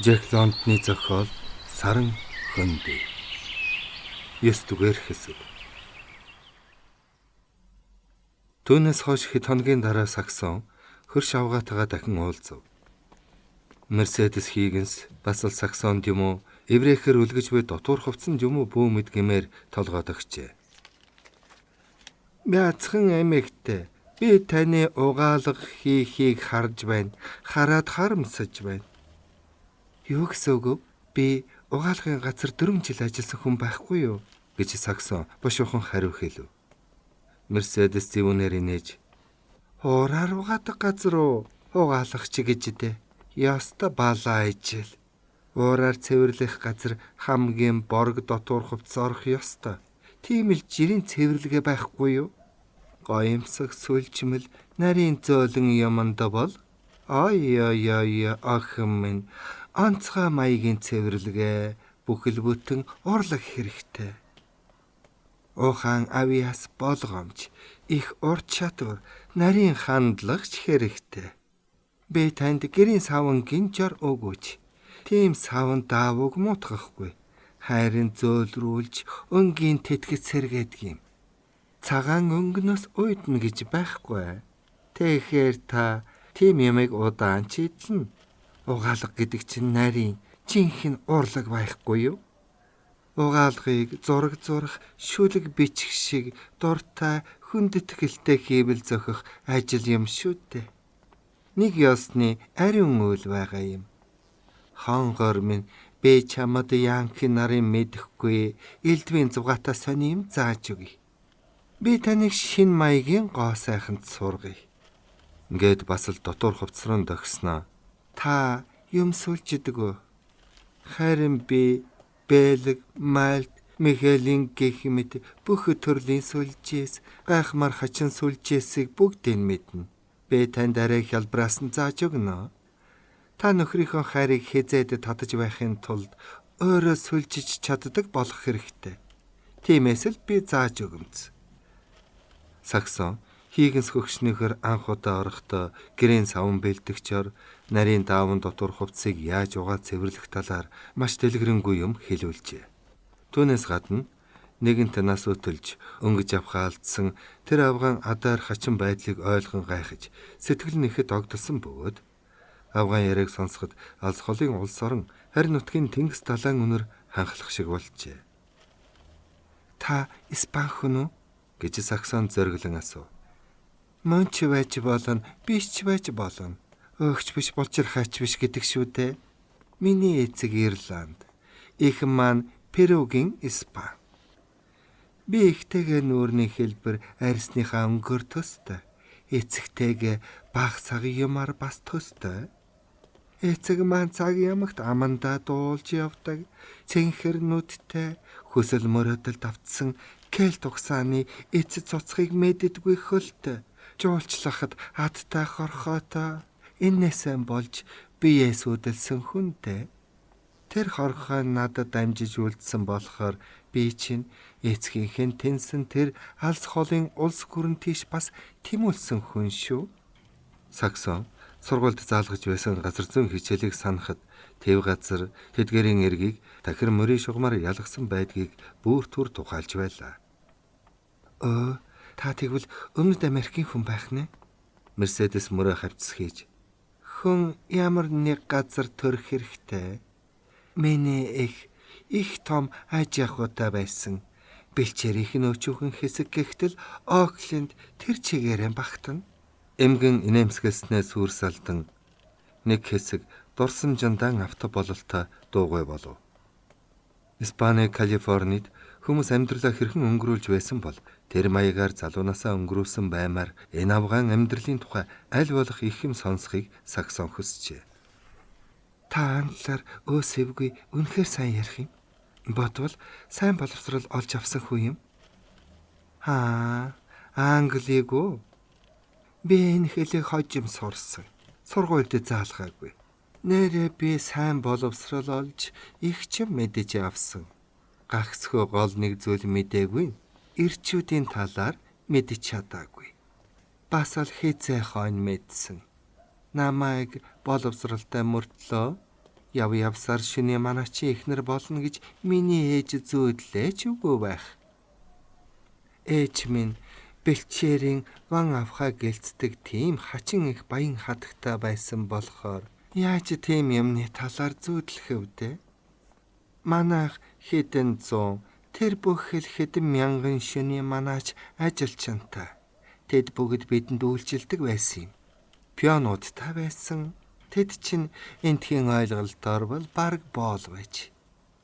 Жек Лондоны зохиол Саран хөндөй. 9 дугаар хэсэг. Түүнээс хойш хэд хоногийн дараа Саксон хөрш авгаатайгаа дахин уулзав. Мерседес Хиггинс бас л Саксонд юм уу, еврейхээр үлгэж буй дотуур хувцсан юм уу бүү мэд гэмээр толгойд өгчээ. Бяцхан эмэгтэй, би таны угаалга хийхийг харж байна. Хараад харамсаж байна. Юу гэсэн үг? Би угаалгын газар 4 жил ажилласан хүн байхгүй юу? Гэж Саксон бошуухан хариу хэлв. Мерседес зэвүүнээр инээж, "Хуураар угаадаг газар уу? Угаалгах чи гэж дээ. Яста балаа ижил. Уураар цэвэрлэх газар хамгийн борг дотуур хувцас орох ёстой. Тийм л жирийн цэвэрлэгээ байхгүй юу? Гоёмсог сүлжмэл нарийн зөөлөн юманда бол охин минь онцгой маягийн цэвэрлэгээ бүхэл бүтэн урлаг хэрэгтэй. Ухаан авиас болгоомж их урт чадвар нарийн хандлагч хэрэгтэй. Би танд гэрийн савн гинжор өгөөч. Тийм савн даавууг муутгахгүй. Хайрын зөөлрүүлж өнгийн тэтгэж сэргээдэг юм. Цагаан өнгнөөс уйдна гэж байхгүй. Тэгэхээр та тийм ямиг удаан чидлэн. Угаалга гэдэг чинь нарийн жинхэнэ урлаг байхгүй юу? Угаалгыг зураг зурах, шүлэг бичих шиг дуртай, хүндэтгэлтэй хийвэл зохих ажил юм шүү дээ. Нэг ёсны ариун үйл байгаа юм. Хонгор минь би чамд янки нарын мэдэхгүй элдвийн зугаатаа сони юм зааж өгье. Би таныг шин маягийн гоо сайханд сургая. Ингээд бас л дотуур хувцран догсноо. Та юм сүлждэг үү? Харин би Бэлэг, Мальт, Михелийн гэх мэт бүх төрлийн сүлжээс, гайхмар хачин сүлжээсийг бүгдийг мэднэ. Би танд арай хялбраас нь зааж өгнө. Та нөхрийнхөө хайрыг хязээд татаж байхын тулд өөрөө сүлжиж чаддаг болох хэрэгтэй. Тиймээс л би зааж өгөмц. Саксон Хиггинс хөгшнөөр анх удаа орохдоо гэрийн савн бэлдэгчээр нарийн дааван дотуур хувцсыг яаж угаа цэвэрлэх талаар маш дэлгэрэнгүй юм хэлүүлжээ. Түүнээс гадна нэгэнт нас өтөлж өнгөж авах алдсан тэр авгаан адаар хачин байдлыг ойлгон гайхаж сэтгэл нь ихэд огдсон бөгөөд авгаан яриаг сонсоход алс холын улс орон харь нутгийн тэнгис далайн өнөр ханхлах шиг болжээ. Та Испани хүн үү? Гэж Саксон зориглон асуув. Монч байж болно, биш ч байж болно. Өөгч биш, булчирхаач биш гэдэг шүү дээ. Миний эцэг Ирланд, их маань Перугийн Испани. Би ихтэйгээ нүүрний хэлбэр арьсныхаа өнгөөр төстэй. Эцэгтэйгээ баг цагийн юмар бас төстэй. Эцэг маань цаг ямагт амандаа дуулж явдаг. Цэнхэр нүдтэй, хүсэл мөрөөдөлд автсан кельт угсааны эцэд цуцхыг мэддэггүй хөлтэй. Жуулчлахад адтай хорхоотой. Инээсэн болж биеэс үдэлсэн хүнтэй. Тэр хорхоо надад амжиж үлдсэн болохоор би чинь эцгийнхэн тэнсэн тэр алс холын улс гүрэн тийш бас тимүүлсэн хүн шүү. Саксон сургуульд заалгаж байсан газар зүйн хичээлийг санахад тэв газар тэдгэрийн эргийг тахир мөрийн шугамаар ялгсан байдгийг бүр түр тухайлж байлаа. Та тэгвэл Өмнөд Америкийн хүн байх нэ? Мерседес мөрөө хавцс хийж. Хүн ямар нэг газар төрөх хэрэгтэй. Миний их том аж ахуйтай байсан. Бэлчээрийнх нь өчүүхэн хэсэг гихтэл Окленд тэр чигээрээ багтана. Эмгэн инээмсэглэснээс сүрсалдан нэг хэсэг дурсан жандан автобололтой дуугүй болов. Испани, Калифорнид хүмүүс амьдралаа хэрхэн өнгөрүүлж байсан бол тэр маягаар залуунаасаа өнгөрүүлсэн баймаар энэ авгаан амьдралын тухай аль болох их юм сонсхийг Саксон хүсжээ. Та англиар өөсөвгүй үнэхээр сайн ярих юм. Бодвол сайн боловсрол олж авсан хүн юм. Англиг үү? Би энэ хэлийг хожим сурсан. Сургуульд заалгаагүй. Нэрээ би сайн боловсрол олж их ч мэдэж авсан. Гагцхөө гол нэг зүйл мэдээгүй. Ирчүүдийн талаар мэдэж чадаагүй. Бас л хизээ хойно мэдсэн. Намайг боловсралтай мөртлөө Яв явсаар шөнийн манайчийн эхнэр болно гэж миний ээж зөөдлөөч үгүй байх. Ээж минь бэлчээрийн ван авхаа гэлцдэг тийм хачин их баян хатагтай байсан болохоор яаж тийм юмны талаар зөөдлөх вдэ? Манайх хэдэн зуун, тэр бүхэл хэдэн мянган шөнийн манаач ажилчинтай. Тэд бүгд бидэнд үйлчилдэг байсан юм. Пионуудтай байсан. Тэд чинь энтхийн ойлголтоор бол бараг боол байж.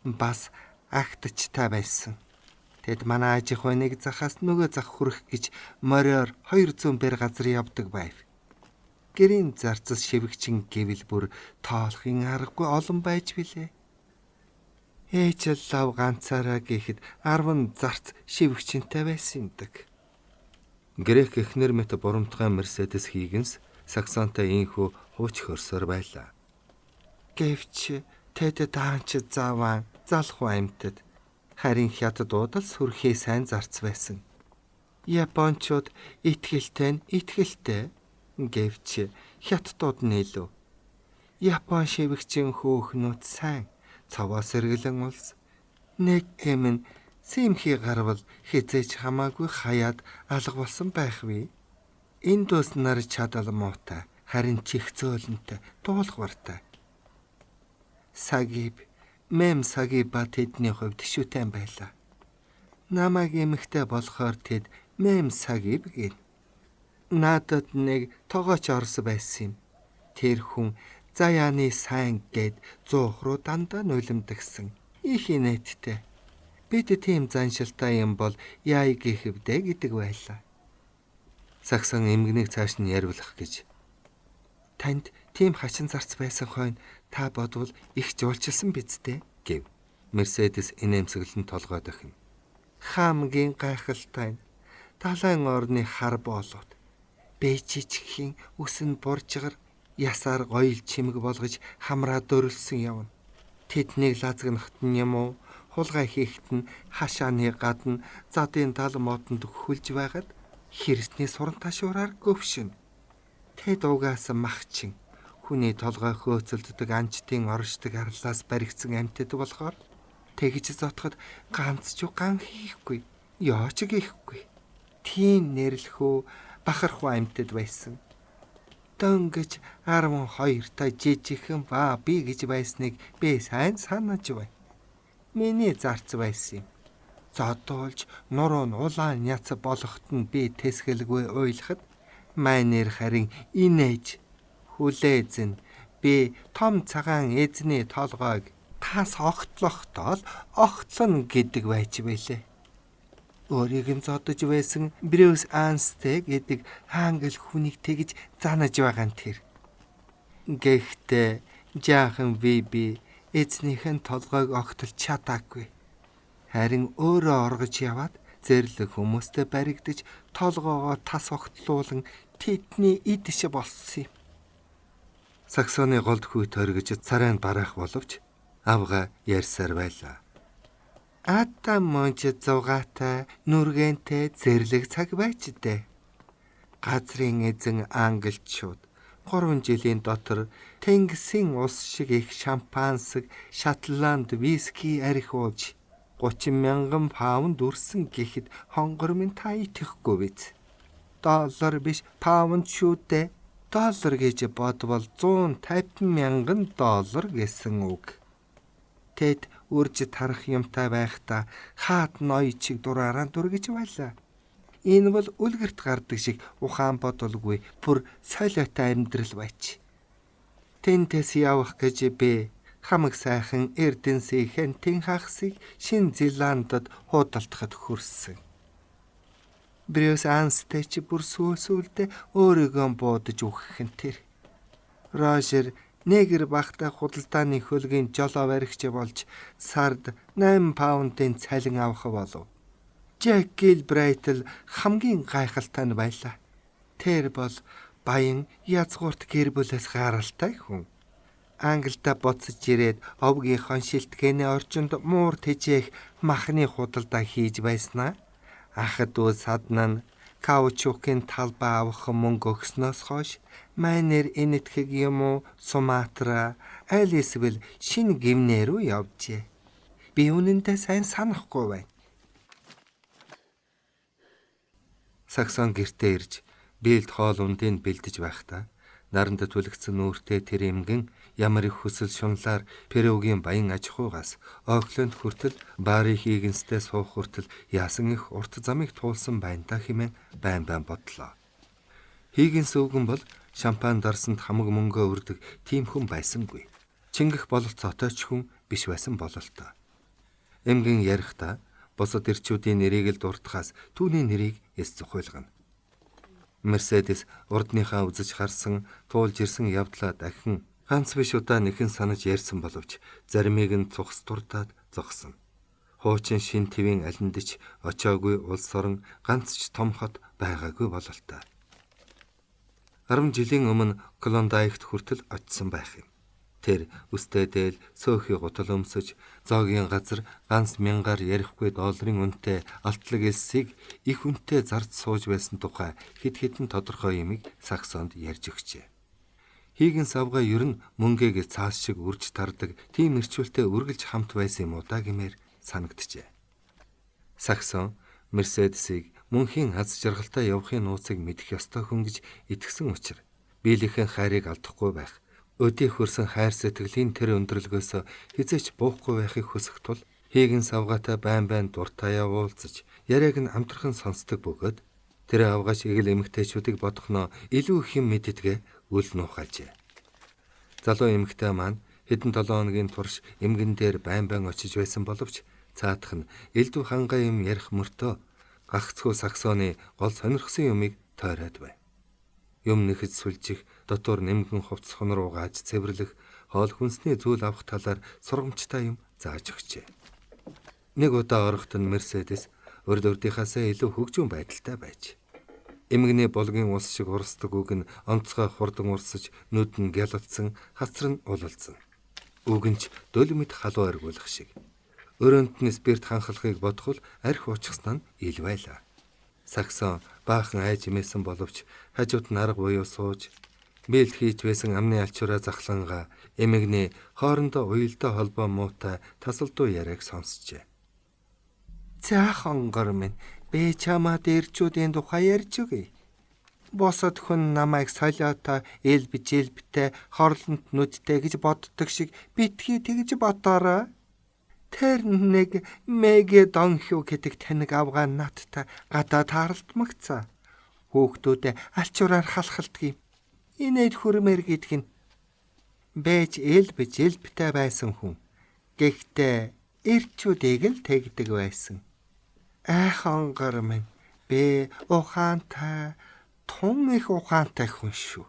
Бас агтчтай байсан. Тэд манай аж ахуй нэг захаас нөгөө зах хүрэх гэж мориор 200 бэр газар явдаг байв. Гэрийн зарцас шивгчин гэвэл бүр тоолохын аргагүй олон байж билээ. Ээж лав ганцаараа гэхэд 10 зарц шивгчинтэй байсан юмдаг. Грек эхнэр мэт бурамтгай Мерседес хийгэнс саксонтой инхүү хууч хөрсөөр байлаа. Гэвч тэд даанч заван залхуу амьтад харин хятадууд л сүрхий сайн зарц байсан. Япончууд итгэлтэй гэвч хятадууд нь илүү. Япон шивгчин хөөхнүүд сайн цаваа сэргэлэн улс. Нэг гэмн симхий гарвал хизээч хамаагүй хаяад алга болсон байх вэ? Индус нар чадал муутай, харин чихцөөлөнтэй, дуулахвартай. Сагиб, мэм сагиба тэдний хувьд шүтэн байлаа. Намайг эмэгтэй болохоор тэд мэм сагиб гин. Надад нэг тогооч орс байсан юм. Тэр хүн заяаны сайн гэд 100 руу дандаа нулимдагсан. Их инээдтэй. Бид тийм заншилтай юм бол яа гэхэвдэ гэдэг байлаа. Саксон эмгэнийг цааш нь яриулах гэж. Танд тийм хачин зарц байсан хойно та бодвол их жуулчилсан биз дээ гэв. Мерседес инээмсэглэн толгой дахин. Хамгийн гайхалтай нь далайн орны хар боолууд. Бэжижхийн үсэн буржгар ясаар гоёл чимэг болгож хамраа дөрөлсөн явна. Тэднийг лазгнахт нь юм уу, хулгай хийхт нь хашааны гадна задын тал мотонд хөлж байгаад хэрсний суран ташуураар гөвшин. Тэд угаасан махчин хүний толгой хөөцөлддөг анчтын оршдог арлаас баригдсан амьтад болохоор тэгж зотход ганц ч ган хийхгүй, яач гихгүй. Тийм нэрлэхүү бахархуу амьтад байсан. Дөнгөж 12 та жижигхэн би гэж байсныг би сайн санаж байна. Миний зарц байсан юм. Зодуулж нуруу улаан няц болоход нь би тэсгэлгүй уйлахад майнер харин инээж хүлээзэн би том цагаан эзний толгойг тас огтлохдоо огтлон гэдэг байж байлээ. Өөрийг нь зодож байсан Брюс Анстэй гэдэг англи хүнийг тэгж занаж байгаа нь тэр. Гэхдээ жаахан би эзнийхэн толгойг огтолж чадаагүй. Харин өөрөө оргож яваад зэрлэг хүмүүстэй баригдаж толгоогоо тас огтлуулан тэдний идэж болсон юм. Саксоны голд хүй төргөж царайнд барах боловч авга ярьсаар байлаа. Атам монч зугаатай нүргэнтэй зэрлэг цаг байж дээ. Газрын эзэн англичууд 3 жилийн дотор Тэнгисийн ус шиг их шампансаг, Шотланд виски архиулж 30,000 паунд үрсэн гэхэд хонгор минь та итгэхгүй биз. Доллар биш паунд шүү дээ. Доллар гэж бодвол 150,000 доллар гэсэн үг. Тэд үрж тарах юмтай байхдаа хаад ноён чиг дураараа дүргэж байлаа. Энэ бол үлгэрт гардаг шиг ухаан бодолгүй бүр солиотой амьдрал байж. Тэнтэс явах гэж би хамаг сайхан Эрдэнсийн тэн хагсыг Шинэ Зеландад худалдахад хүрсэн. Брюс Анстэй ч бүр сүүлдээ өөрийгөө буудаж үхэх нь тэр. Рожер негэр багтаа худалдааны хөлгийн жолоо баригч болж сард 8 паундын цалин авах болов. Джек Гилбрейтл хамгийн гайхалтай нь байлаа. Тэр бол баян язгуурт гэр бүлээс гаралтай хүн. Англида буцаж ирээд овгийнхоо шилтгэний орчинд муур тэжээх махны худалдаа хийж байснаа. Ахад дүү садна нь каучукын талбай авах мөнгө өгснөөс хойш майнер энэтхэг юм уу Суматра, аль эсвэл шинэ гимнээ рүү явжээ. Би үнэндээ сайн санахгүй байна. Саксон гэртээ ирж биэлд хоол ундыг бэлдэж байхдаа наранд түлэгдсэн нүүртэй тэр эмгэн ямар их хүсэл шунлаар Перугийн баян аж ахуйгаас Окланд хүртэл баарын хийгэнстэй суух хүртэл яасан их урт замыг туулсан байна та хэмээн байн бодлоо. Хийгэнс өвгөн бол шампань дарсанд хамаг мөнгөө өрдөг тийм хүн байсангүй. Чингэх бололцоотой ч хүн биш байсан бололтой. Эмгэн ярихдаа бусад эрчүүдийн нэрийг л дуртахаас түүний нэрийг эс зохиолгоно. Мерседес урдныхаа үзэж харсан туулж ирсэн явдлаа дахин ганц биш удаа нэхэн санаж ярьсан боловч заримыг нь цухс дуртаад зогсон. Хуучин шин твийн алиндч очоогүй улс орон ганц ч том хот байгаагүй бололтой. 10 жилийн өмнө Клондайкт хүртэл очсон байх юм. Тэр өстэй дээл сөөхий гутал өмсөж зоогийн газар ганц мянгаар ярихгүй долларын үнэтэй алтлаг элсийг их үнэтэй зарж сууж байсан тухай хэд хэдэн тодорхой юмыг Саксонд ярьж өгчээ. Хийгэн савга ер нь мөнгөийг цаас шиг үрж тардаг тийм ирчүүлтэй үргэлж хамт байсан юм уу да гэмээр санагджээ. Саксон Мерседесийг мөнхийн аз жаргалтай явахын нууцыг мэдэх ёстой хүн гэж итгэсэн учраас биелийнхэн хайрыг алдахгүй байх. Өдий хөрсөн хайр сэтгэлийн тэр өндөрлгөөс хизээч буухгүй байхыг хүсэх тул хийгэн савгаатай байн дуртаяа уулзаж яриаг нь амтархан сонсдог бөгөөд тэр авгаач эгэл эмэгтэйчүүдийг бодохноо илүү их юм мэддэгэ үл нуухажээ. Залуу эмэгтэй маань хэдэн 7 хоногийн турш эмгэн дээр байн очиж байсан боловч цаадах нь элдв хангай юм ярих мөртөө гагцхүү Саксоны гол сонирхсан юмыг тойроод байна. Юм нэхэд сүлжих, дотор нэмгэн хувцсан руу gaaj цэвэрлэх, хоол хүнсний зүйл авах талаар сургамжтай юм зааж өгчээ. Нэг удаа орохт нь Мерседес өрдөрдийнхаасаа илүү хөгжүүн байдалтай байж. Эмгэний булгийн ус шиг урсдаг үг нь онцгой хурдан урсаж, нүд нь гялалцсан, хацар нь улалцсан. Үг нь ч дөлмөд халуу аргуулах шиг. Өрөөнд нь спирт ханхлахыг бодхол арх уучсан нь ил байлаа. Саксон баахан айж имээсэн боловч хажууд нь арга буюу сууж бэлд хийж байсан амны алчуураа захлангаа эмэгний хоорондоо уялдаа холбоо муутай тасалдуу яриаг сонсчээ. "Цаахан гор минь бэ чамаад ирчүүдийн тухай ярьж өгье. Босод хүн намайг солиотой элбжэлбтэй хорлонд нүдтэй гэж боддог шиг битгий тэгж бодоорой. Тэр нэг Мегедонхиу гэдэг таниг авгаан надтай гадаа таарлтмагцаа. Хүүхдүүдээ алчуураар халахалдаг юм. Инээд хүрмээр гэдэг нь бэж элбтэй байсан хүн. Гэхдээ ирчүүдийг л тэгдэг байсан. Айхан гар минь бэ ухаантай тун их ухаантай хүн шүү.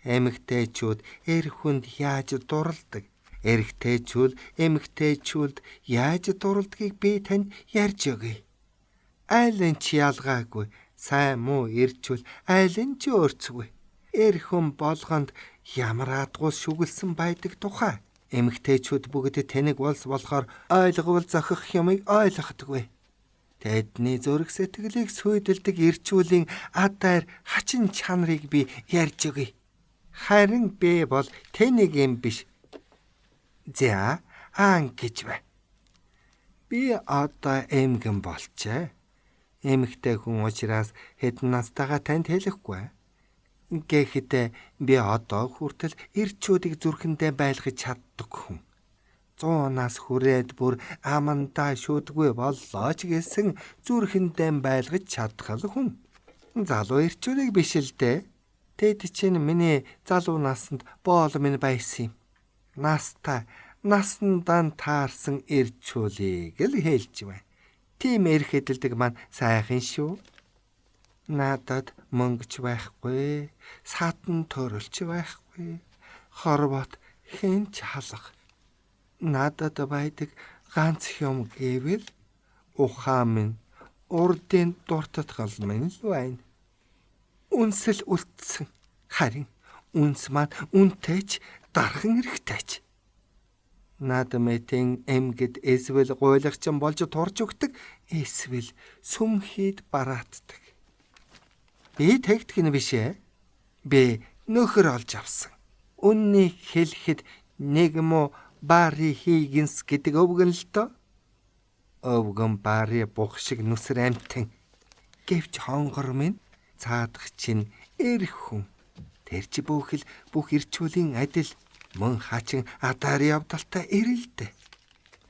Эмэгтэйчүүд эр хүнд яаж дурладаг? Эрэгтэйчүүд эмэгтэйчүүд яаж дурладгийг би танд ярьж өгье. Айл нь ч ялгаагүй, сайн муу ирчүүл айл нь ч өөрцгүй. Эр хүн болгонд ямар адгуул шүглсэн байдаг тухай. Эмэгтэйчүүд бүгд тэнэг улс болохоор ойлгол зохих юмыг ойлгохдаггүй. Тэдний зүрх сэтгэлийг сүйдэлдэг ирчүүлийн адаар хачин чанарыг би ярьж өгье. Харин би бол тэнийг юм биш. За гэж бай. Би одоо эмгэн болчээ. Эмэгтэй хүн учраас хэдэн настайгаа танд хэлэхгүй. Гэхдээ би одоо хүртэл ирчүүдийг зүрхэндээ байлгаж чаддаг хүн. 100 нас хүрээд бүр амандаа шүдгүй боллоо ч гэсэн зүрхэндээ байлгаж чадхал хүн. Залуу ирчүүдийг биш л дээ. Тэд чинь миний залуу насанд боол минь байсан юм. Насндан таарсан ирчүүлийг л хэлж байна. Тийм эрх эдэлдэг маань сайхан шүү. Надад мөнгөч байхгүй, садан төрөлч байхгүй, хорвот хинч халах. Надад байдаг ганц юм гэвэл ухаан минь урдын дуртатгал минь л байна. Үнсэл үлдсэн. Харин үнс маань үнтэйч дархан эрэхтэйч. Над мэтийн эмгэд эсвэл гуйлагчин болж турж өгдөг, эсвэл сүмхийд барааддаг. Би тэгдэг нь биш ээ. Би нөхөр олж авсан. Үннийг хэлэхэд нэг мо бари хийгинс гэдэг өвгөн л доо. Өвгөн бари бух шиг нүсэр амтэн. Гэвч хонгор минь цаадах чинь эрх хүн. Тэр чи бүхэл бүх ирчүүлийн адил мөн хачин адаар явдалтай ирэлдэ.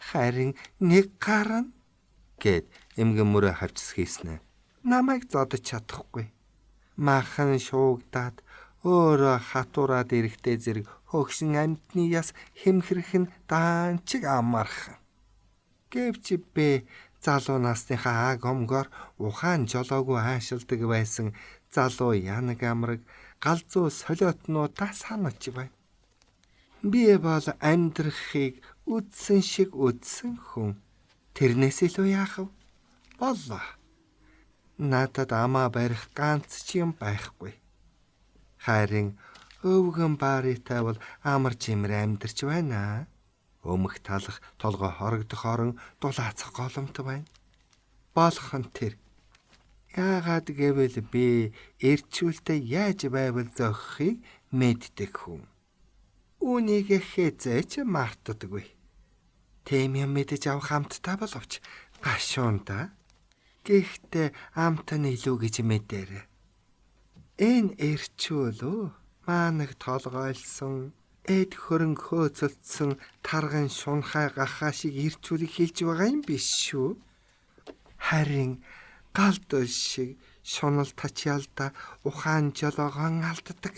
Харин нэг гарна гэд эмгэн мөрөө хавчс хийснэ. Намайг зодож чадахгүй. Махан шуугдаад өөрөө хатураад ирэхтэй зэрэг хөгшин амьтны яс хэмхэрхэн даанчиг амархан. Гэвч бэ залуу насныхаа аг омгоор ухаан жолоогүй аашилдаг байсан залуу янаг амраг галзуу солиотнуудаа санаж байна. Би бол амьдрахыг үдсэн шиг үдсэн хүн. Тэрнээс илүү яах вэ? Боллоо. Надад амаа барих ганц ч юм байхгүй. Харин өвгөн баритай бол амар жимэр амьдарч байна. Өмх талах толгой хорогдох орон дулаацах голомт байна. Болох нь тэр. Яагаад гэвэл би эрчүүлтэй яаж байвал зохихыг мэддэг хүн. Үүнийг хэзээч мартдаггүй. Тэм юм мэдэж авах амттай боловч гашуунда. Гэхдээ амт нь илүү гэж мэдээрэй. Энэ эрчүүлөө маанаг толгойлсон эд хөрөнгө хөөцөлдсөн тарган шунхай гахаа шиг ирчүүлэг хэлж байгаа юм биш шүү. Харин галдуул шиг шунал тачаалда ухаан жолоогон алддаг.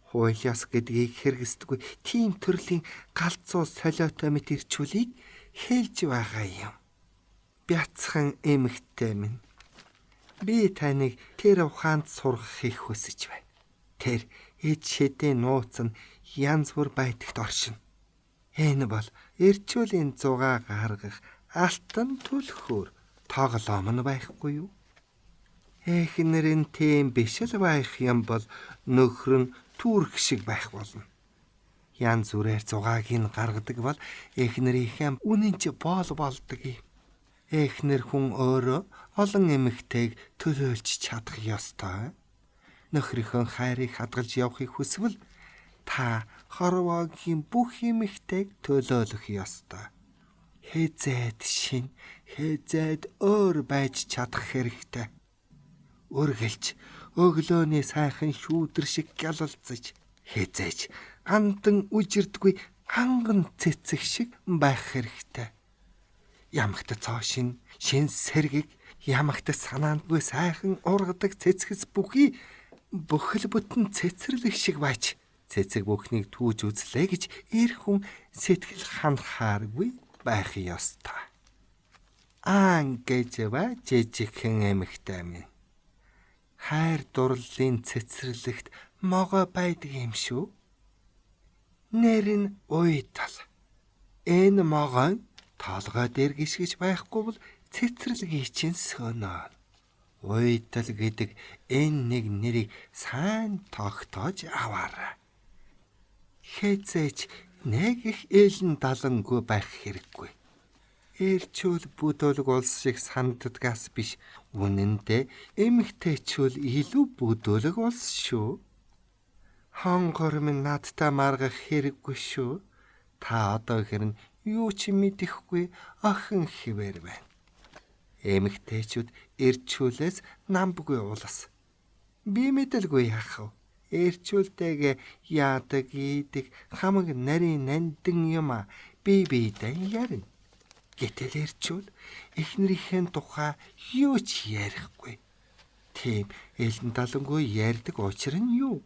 Хууль ёс гэдгийг хэрэгсдэггүй тийм төрлийн галзуу солиотой мэт ирчүүлгийг хэлж байгаа юм. Бяцхан эмэгтэй минь. Би таныг тэр ухаанд сургахыг хүсэж байна. Тэр эд шидийн нууц нь янз бүр байдагт оршино. Энэ бол эрчүүлийн зугаа гаргах алтан түлхүүр тоглоом нь байхгүй юу? Эхнэрийн тийм биш л байх юм бол нөхөр нь түүрх шиг байх болно. Янз бүрээр зугааг нь гаргадаг бол эхнэрийнхээ үнэн чи болдог юм. Эхнэр хүн өөрөө олон эмэгтэйг төлөөлж чадах ёстой. Нөхрийнхөө хайрыг хадгалж явахыг хүсвэл та хорвоогийн бүх эмэгтэйг төлөөлөх ёстой. Хэзээд шин, хэзээд өөр байж чадах хэрэгтэй. Үргэлж өглөөний сайхан шүүдэр шиг гялалцаж, хэзээж андан үжирдгүй анган цэцэг шиг байх хэрэгтэй. Ямагт цоошин, шин сэргийг, ямагт санаандгүй сайхан ургадаг цэцгэс бүхий бүхэл бүтэн цэцэрлэг шиг байж цэцэг бүхнийг түүж үзлээ гэж эр хүн сэтгэл ханахааргүй байх ёстой. Гэж ба жижигхэн эмэгтэй минь. Хайр дурлалын цэцэрлэгт могой байдаг юм шүү. Нэр нь уйтал. Энэ могой толгой дээр гიშгэж байхгүй бол цэцэрлэгийн чинь сөнөө. Уйтал гэдэг энэ нэг нэрийг сайн тогтоож аваарай. Хэзээч нэг их элен далангүй байх хэрэггүй. Эрчүүл бүдүүлэг улс шиг санагддагаас биш, үнэндээ эмэгтэйчүүл илүү бүдүүлэг улс шүү. Хонгор минь надтай маргах хэрэггүй шүү. Та одоо хэрн юу ч мэдэхгүй охин хിവэр байна. Эмэгтэйчүүд эрчүүлээс намбгүй улс. Би мэдэлгүй яах вэ? Эрчүүлтэйгээ яадаг ийдэг хамаг нарийн нандин юм биедээ ярина. Гэтэл эрчүүл эхнэрийнхээ тухай юу ч ярихгүй. Тийм элен талангүй ярьдаг учир нь юу?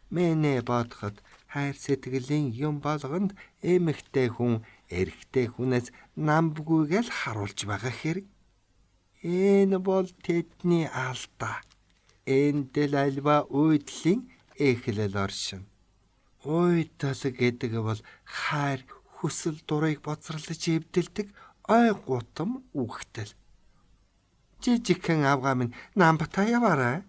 Мэнэ бодоход хайр сэтгэлийн юм болгонд эмэгтэй хүн эрэгтэй хүнээс намбгүйг л харуулж байгаа хэрэг. Энэ бол тэдний алдаа. Энд л альва уйдлын эхлэл оршин. Уйдал гэдэг бол хайр хүсэл дурыг боцролж эвдэлдэг ой гутам үхтэл. Жижигхэн авгаа минь намбата яваарай.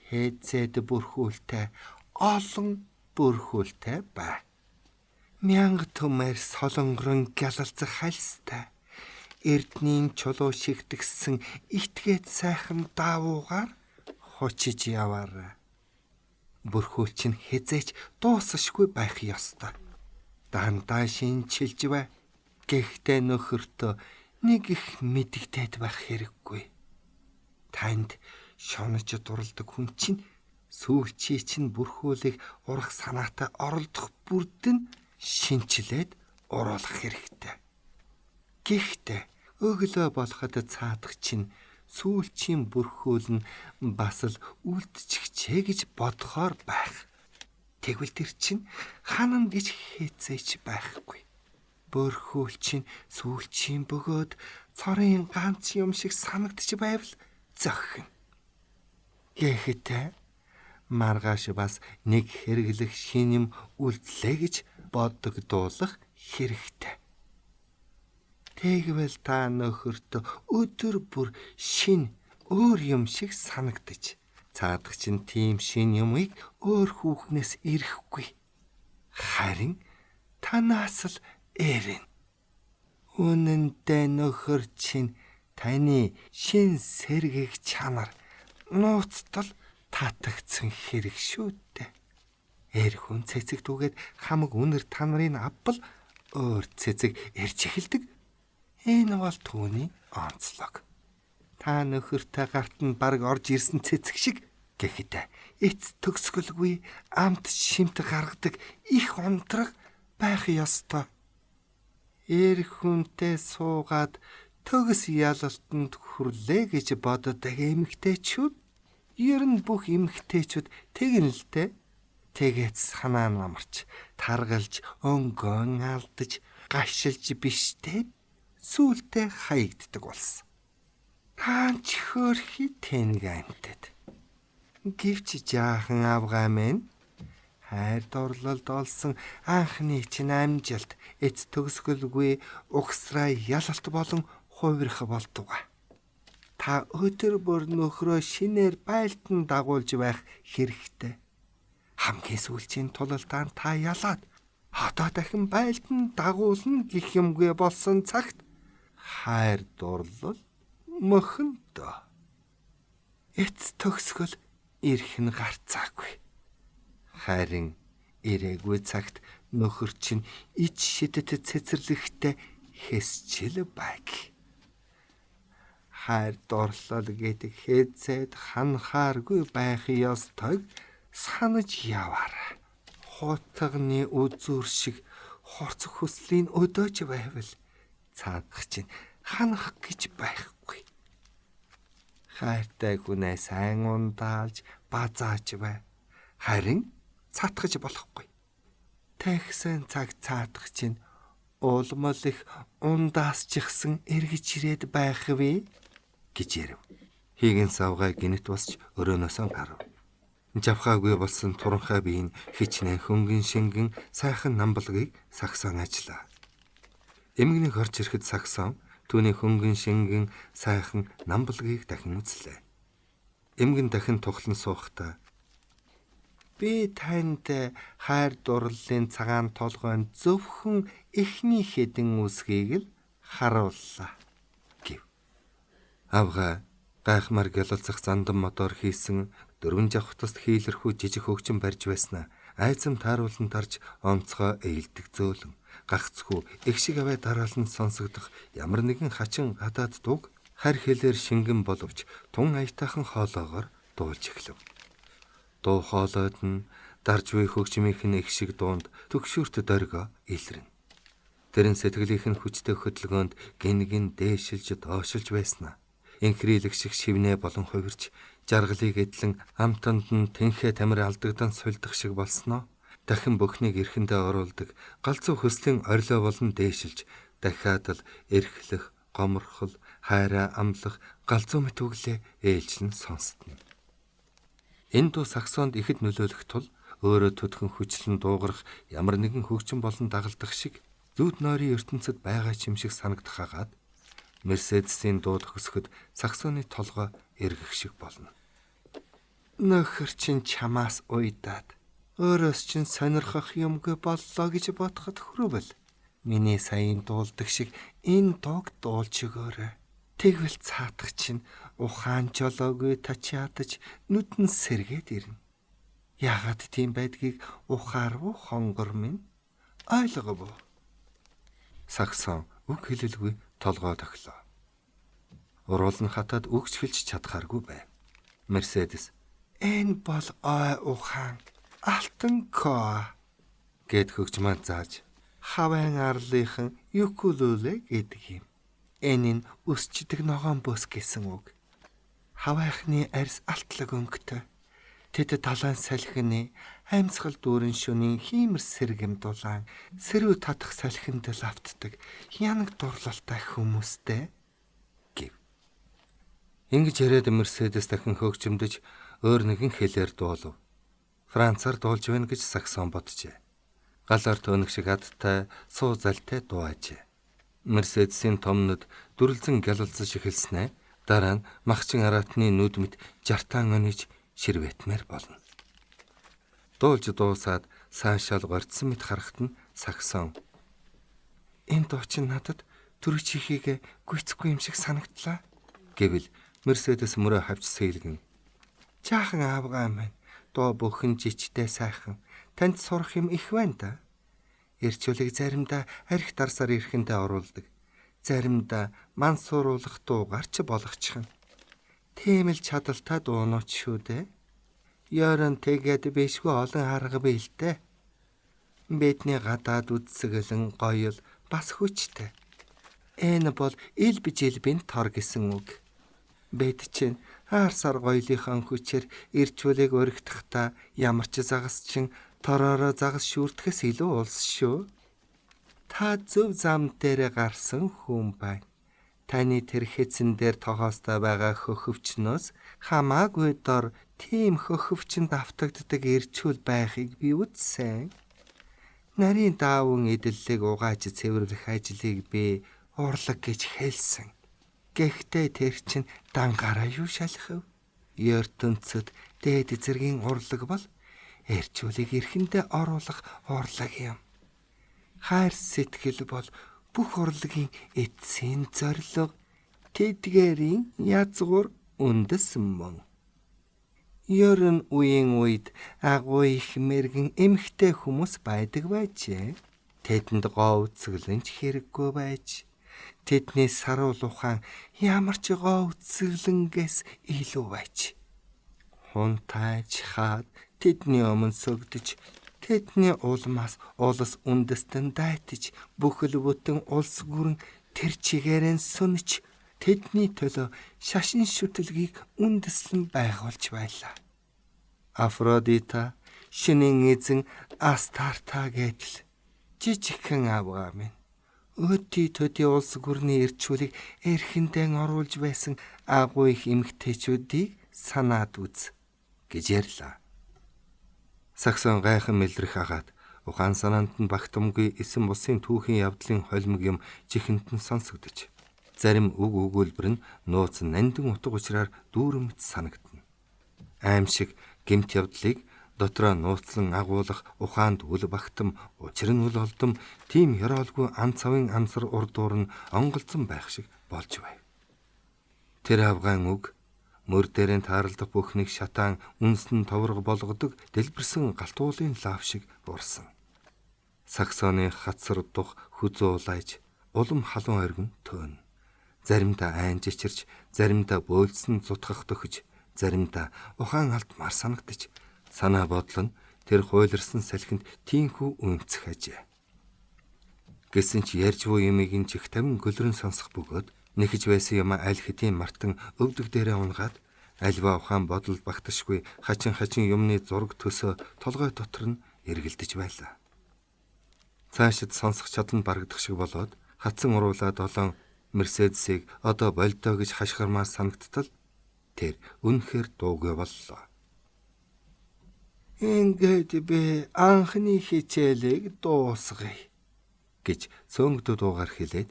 Хэзээд бүрхүүлтэй олон бүрхүүлтэй бай. Мянга төмөр солонгорон гялалцах хальстай. Эрднийн чулуу шигтгсэн итгээд сайхан даавуугаар хочиж яваарай. Бүрхүүл чинь хязээч дуусашгүй байх ёстой. дандаа шинчилж бай. Гэхдээ нөхөртөө нэг их мэдэгдээд байх хэрэггүй. Танд шонож дурладаг хүн чинь сүүлчий чинь бүрхүүлэх урах санаатай оролдох бүрдэн шинчлээд оруулах хэрэгтэй. Гэхдээ өглөө болоход цаадах чинь сүүлчийн бүрхүүл нь бас л үлдчихжээ гэж бодохоор байх. Тэгвэл тэр чинь ханан гэж хээцээч байхгүй. Бүрхүүл чинь сүүлчийн бөгөөд цорын ганц юм шиг санагдчих байвал зохино. Гэхдээ маргааш бас нэг хэрэглэх шин юм үлдлээ гэж бодогдуулах хэрэгтэй. Тэгвэл та нөхөртөө өдөр бүр шин өөр юм шиг санагдаж, цаадах чинь тийм шин юмыг өөр хүүхнээс ирэхгүй. Харин танаас л эрен. Үнэндээ нөхөр чинь таны шин сэргийг чанар нууцтал татагдсан хэрэг шүү дээ. Эр хүн цэцэг түгээд хамаг үнэр та нарын авбал өөр цэцэг ирж эхэлдэг. Энэ бол түүний онцлог. Та нөхөртэй гарт нь бараг орж ирсэн цэцэг шиг гэхэд эц төгсгөлгүй амт шимт гаргадаг их унтраг байх ёстой. Эр хүнтэй суугаад төгс ялалтанд хүрлээ гэж боддог эмэгтэйчүүд ер нь бүх эмэгтэйчүүд тэгнэ л дээ. Тэгээд санаа намарч, таргалж, өнгөн алдаж, гашилж биштэй сүултээ хаягддаг болсон. Таанч хөөрхи тэнэг амтад. Гэвч жаахан авгаамэн хайр дурлалд олсон анхны чинь амжилт эц төгсгөлгүй угсраа ялалт болон хувирах болдуга. Та өдөр бүр нөхрөө шинээр байлдан дагуулж байх хэрэгтэй. Хамгийн сүүлчийн тулалдаан та ялаад одоо дахин байлдан дагуулна гэх юмгүй болсон цагт хайр дурлал мөхөндөө. Эц төгсгөл ирэх нь гарцаагүй. Харин ирээгүй цагт нөхөр чинь ич шидэт цэцэрлэгтэй хэсчил байг. Хайр дурлал гэдэг хэзээд ханхааргүй байх ёстойг санаж яваарай. Хутганы үзүүр шиг хорц хүслийн өдөөж байвал цаадах чинь ханах гэж байхгүй. Хайртай хүнээ сайн ундаалж базааж бай. Харин цаатгаж болохгүй. Тэгсэн цаг цаадах чинь улмал их ундаасчихсан эргэж ирээд байх вэ гэж ярив. Хийгэн савгай гинэт босч өрөөнөөс гарав. Жавхаагүй болсон туранхай биеийн хичнээн хөнгөн шингэн сайхан намбалгийг сагсан ажиллаа. Эмгэнийх орж ирэхэд сагсан түүний хөнгөн шингэн сайхан намбалгийг дахин үзлээ. Эмгэн дахин тухлан суухдаа би танд хайр дурлалын цагаан толгойн зөвхөн эхний хэдэн үсгийг л харууллаа гэв. Авга гайхмар гялалцах зандан мотор хийсэн 4 жавхтаст хийлэрхүү жижиг хөгжин барьж байснаа айцам тааруулан тарж онцгой ээлдэг зөөлөн гагцхүү их шиг аваа дараалан сонсогдох ямар нэгэн хачин гадаад дууг харь хэлээр шингэн боловч тун аятайхан хоолоогоор дуулж эхлэв. Дуу хоолойд нь дарж буй хөгжмийнхэн их шиг дуунд төгшүүрт дөргөө илрэн. Тэрэн сэтгэлийнхэн хүчтэй хөдөлгөөнд гингэн дээшилж доошилж байснаа инхрийлэг шиг шивнээ болон хувирч жаргалыг эдлэн амтанд нь тэнхээ тамир алдагдан сулдах шиг болсноо дахин бүхнийг эрхэндээ оруулдаг галзуу хөслийн орилоо болон дээшилж дахиад л эрхлэх гоморхол хайраа амлах галзуу мэт үглээ ээлжлэн сонстно. Энэ дуу саксонд ихэд нөлөөлөх тул өөрөө төдхөн хүчлэн дуугарах ямар нэгэн хөгжин болон дагалдах шиг зүүд нойрын ертөнцид байгаа ч юм шиг санагдах хагаад Мерседесийн дуу төгсгöd саксоны толгой эргэх шиг болно. Нөхөр чинь чамаас уйдаад өөрөөс чинь сонирхох юмгүй боллоо гэж бодоход хүрвэл миний саяын дуулдаг шиг энэ дууг дуулж өгөөрэй. Тэгвэл цаатах чинь ухаан жолоогүй тачаадаж нүдэн сэргээд ирнэ. Яагаад тийм байдгийг ухаарвуу хонгор минь Ойлгов уу? Саксон үг хэлэлгүй толгой тохилоо. Уруул нь хатаад үгч хэлж чадхааргүй байв. Мерседес энэ бол ой ухаан алтан ко гэд хөгжмөн зааж хавайн арлынхан юкулеле гэдэг юм. Энэ нь өсчдөг ногоон бус гэсэн үг. Хавайхны арьс алтлаг өнгөтэй. Тэд талаан салхины амьсгал дүүрэн шөнийн хиймэр сэргэм дулаан сэрүү татах салхинд л автдаг янаг дурлалтай хүмүүстэй гэв. Ингэж яриад Мерседес дахин хөгжимдөж өөр нэгэн хэлээр дуулав. Францаар дуулж байна гэж Саксон боджээ. Галаар төөнөх шиг адтай суу залтай дууажээ. Мерседесийн томнод дүрлзэн гялалзаж эхэлснэ. Дараа нь махчин аратны нүд мэд жартаан ониж ширвэтмээр болно. Дуулж дуусаад саашаал горцсон мэт харахад нь Саксон энэ дуу чинь надад түрүү чихийг гүйцэхгүй юм шиг санагдлаа гэвэл Мерседес мөрөө хавч сэлгэн жаахан аавгаа минь дуу бүхэн жичтэй сайхан танд сурах юм их байна да. Ирчүүлэг заримдаа арх дарсаар ирэхэндээ оруулдаг. Заримдаа мансууруулах дуугаар ч болгочихно. Тийм л чадaltaй дуунууд шүү дээ. Яран тэгээд бишгүй олон арга биелтэй. Бидний гадаад үдсгэлэн гоёл бас хүчтэй. Энэ бол ил бижилбийн тор гэсэн үг. Бэд чинь хаарсаар гоёлынхан хүчээр ирчүүлэг өргөхдөхтаа ямар ч загас чин тороороо загас шүртгэс илүү улс шүү. Та зөв зам дээр гарсан хүн байна. Таны тэр хэзэн дээр тогоостой байгаа хөхөвчнөөс хамаагүй дор тийм хөхөвчөнд автагддаг ирчүүл байхыг би үзсэн. Нарийн даавын эдлэлийг угааж цэвэрлэх ажлыг би урлаг гэж хэлсэн. Гэхдээ тэр чинь дангаараа юу шалхав? ертөнцөд дээд зэргийн урлаг бол эрчүүлэг эрхэндээ оруулах урлаг юм. Хайр сэтгэл бол бүх урлагийн эцсийн зорилго, тэдгээрийн язгуур үндэс мөн. Ерөн үеийн үед агуу их мэргэн эмхтэй хүмүүс байдаг байжээ. Тэдэнд гоо үцгэлэнч хэрэггүй байж, тэдний саруул ухаан ямар ч гоо үцгэлэнгээс илүү байж. Хунтайж хаад тэдний өмнө сөгдөж, тэдний улмаас улс үндэстэн дайтаж, бүхэл бүтэн улс гүрэн тэр чигээрэн сүнж, тэдний төлөө шашин шүтлгийг үндэслэн байгуулж байлаа. Афродита, шинийн эзэн Астарта гэдэл жижигхэн аавгаа минь өдий төдий улс гүрний ирчүүлэг эрхэндээ оруулж байсан агуу их эмгтээчүүдийг санаад үз гэж ярьлаа. Саксон гайхан мэлрэх агаад ухаан санаанд нь багтамгүй эсэм бусын түүхийн явдлын холимог юм чихэнд нь сонсогдож, зарим үг өгүүлбэр нь нууц нандин утга учраар дүүрэмт санагдана. Аимшиг гэмт явдлыг дотроо нууцлан агуулах ухаанд үл багтам, учир нь үл олдом, тийм ёроолгүй ан цавын амсар урдуур нь онголцсон байх шиг болж байв. Тэр авгаан үг мөр дээрэн тааралдах бүхнийг шатаан үнсэн товрог болгодог дэлбэрсэн галтуулын лав шиг урсан. Саксоны хацар дух хүзүү улайж, улам халуун оргин төөн. Заримдаа айн жичирч, заримдаа бөөлсөн зутгах төхөж, заримдаа ухаан алдмаар санагдаж, санаа бодол нь тэр хуйларсан салхинд тийхүү үнцэх ажээ. Гэсэн ч ярьж буй юмыг нь чих тавин гөлрөн сонсох бөгөөд нэхэж байсан юм аль хэдийн мартан өвдөг дээрээ унгаад, альва ухаан бодол багташгүй хачин юмны зураг төсөө толгой дотор нь эргэлдэж байлаа. Цаашид сонсох чадал нь барагдах шиг болоод хатсан уруулаад олон Мерседесийг одоо болдоо гэж хашгирмаа санагдтал тэр үнэхээр дуугүй боллоо. Ингээд би анхны хичээлийг дуусгая гэж цөөнгөдөө дуугаар хэлээд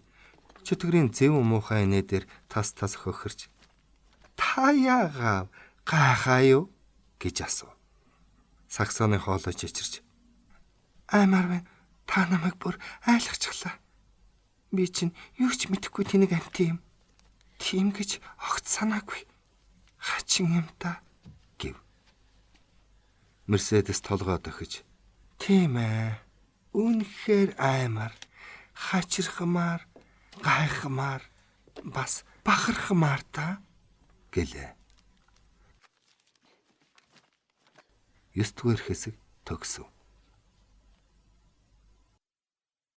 чөтгөрийн зэв муухай инээ дээр тас хөхөрч та яагаад гайхаа юу гэж асуув. Саксоны хоолой чичирч аймаар та намайг бүр айлгчихлаа. Би чинь юу ч мэдэхгүй тэнэг амт юм. Тийм гэж огт санаагүй. Хачин юм та гэв. Мерседес толгой дохиж тийм ээ үнэхээр аймар, хачирхмаар, гайхмаар, бас бахархмаар та гэлээ. 9 дугаар хэсэг төгсөв.